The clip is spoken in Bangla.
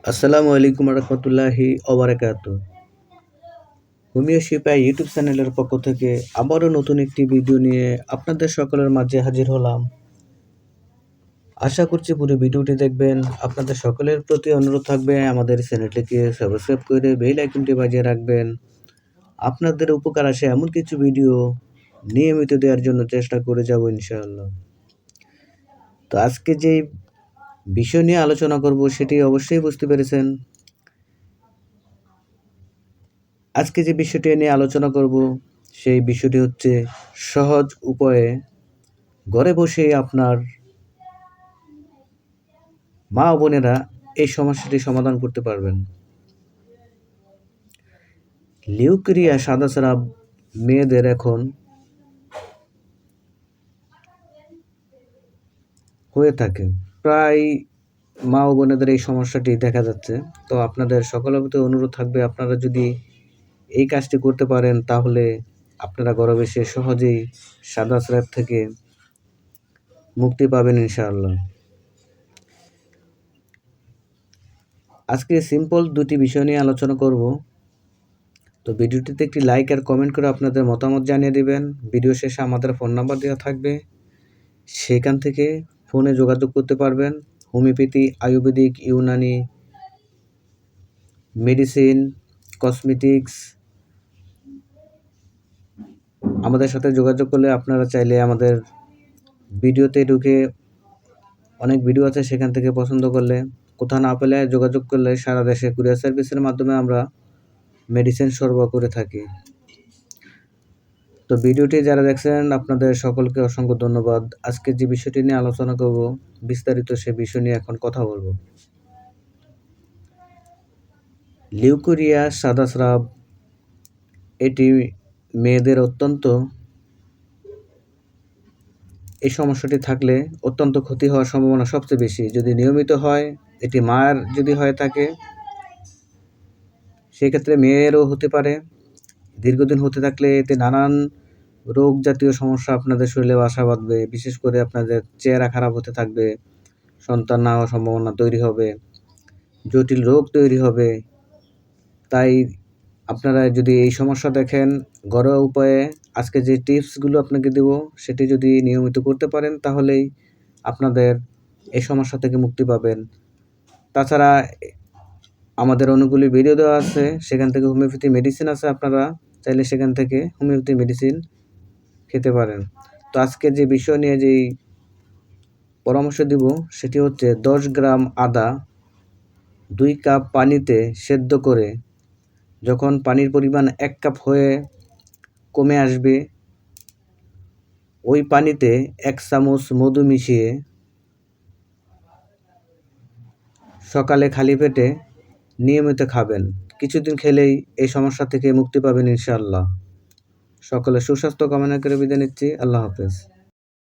আসসালামু আলাইকুম রহমতুল্লাহি ওবারাকাতু। হোমিও শিপা ইউটিউব চ্যানেলের পক্ষ থেকে আবারও নতুন একটি ভিডিও নিয়ে আপনাদের সকলের মাঝে হাজির হলাম। আশা করছি পুরো ভিডিওটি দেখবেন। আপনাদের সকলের প্রতি অনুরোধ থাকবে আমাদের চ্যানেলটিকে সাবস্ক্রাইব করে বেল আইকনটি বাজিয়ে রাখবেন। আপনাদের উপকার আসে এমন কিছু ভিডিও নিয়মিত দেওয়ার জন্য চেষ্টা করে যাব ইনশাআল্লাহ। তো আজকে যে বিষয় নিয়ে আলোচনা করব সেটি অবশ্যই বুঝতে পেরেছেন। আজকে যে বিষয়টি নিয়ে আলোচনা করব সেই বিষয়টি হচ্ছে সহজ উপায়ে ঘরে বসে আপনার মা ও বোনেরা এই সমস্যাটি সমাধান করতে পারবেন। লিউকেরিয়া সাদাস্রাব মেয়েদের এখন হয়ে থাকে। প্রায় মা ও বোনেদের এই সমস্যাটি দেখা যাচ্ছে। তো আপনাদের সকলের প্রতি অনুরোধ থাকবে, আপনারা যদি এই কাজটি করতে পারেন তাহলে আপনারা ঘরে বসে সহজেই সাদাস্রাব থেকে মুক্তি পাবেন ইনশাআল্লাহ। আজকে সিম্পল দুটি বিষয় নিয়ে আলোচনা করব। তো ভিডিওটিতে একটি লাইক আর কমেন্ট করে আপনাদের মতামত জানিয়ে দিবেন। ভিডিও শেষে আমাদের ফোন নাম্বার দেওয়া থাকবে, সেখান থেকে ফোনে যোগাযোগ করতে পারবেন। Homeopathy, Ayurvedic, Unani, medicine, cosmetics আমাদের সাথে যোগাযোগ করলে আপনারা চাইলে আমাদের ভিডিওতে ঢুকে অনেক ভিডিও আছে, সেখান থেকে পছন্দ করলে, কোথাও না পেলে যোগাযোগ করলে সারা দেশে কুরিয়ার সার্ভিসের মাধ্যমে আমরা মেডিসিন সরবরাহ করে থাকি। তো ভিডিওটি যারা দেখছেন আপনাদের সকলকে অসংখ্য ধন্যবাদ। আজকে যে বিষয়টি নিয়ে আলোচনা করব বিস্তারিত সে বিষয় নিয়ে এখন কথা বলবো। লিউকেরিয়া সাদাস্রাব এটি মেয়েদের এই সমস্যাটি থাকলে অত্যন্ত ক্ষতি হওয়ার সম্ভাবনা সবচেয়ে বেশি। যদি নিয়মিত হয়, এটি মায়ের যদি হয়ে থাকে সেক্ষেত্রে মেয়েরও হতে পারে। দীর্ঘদিন হতে থাকলে এতে নানান রোগ জাতীয় সমস্যা আপনাদের শরীরে বাসা বাঁধবে। বিশেষ করে আপনাদের চেহারা খারাপ হতে থাকবে, সন্তান না হওয়ার সম্ভাবনা তৈরি হবে, জটিল রোগ তৈরি হবে। তাই আপনারা যদি এই সমস্যা দেখেন, ঘরোয়া উপায়ে আজকে যে টিপসগুলো আপনাকে দেব সেটি যদি নিয়মিত করতে পারেন তাহলেই আপনাদের এই সমস্যা থেকে মুক্তি পাবেন। তাছাড়া আমাদের অনেকগুলি ভিডিও দেওয়া আছে, সেখান থেকে হোমিওপ্যাথি মেডিসিন আছে, আপনারা চাইলে সেখান থেকে হোমিওপ্যাথি মেডিসিন খেতে পারেন। তো আজকে যে বিষয় নিয়ে যেই পরামর্শ দিব সেটি হচ্ছে 10 গ্রাম আদা 2 কাপ পানিতে সেদ্ধ করে, যখন পানির পরিমাণ 1 কাপ হয়ে কমে আসবে, ওই পানিতে 1 চামচ মধু মিশিয়ে সকালে খালি পেটে নিয়মিত খাবেন। কিছুদিন খেলেই এই সমস্যা থেকে মুক্তি পাবেন ইনশাআল্লাহ। সকলের সুস্বাস্থ্য কামনা করে বিদায় নিচ্ছি। আল্লাহ হাফেজ।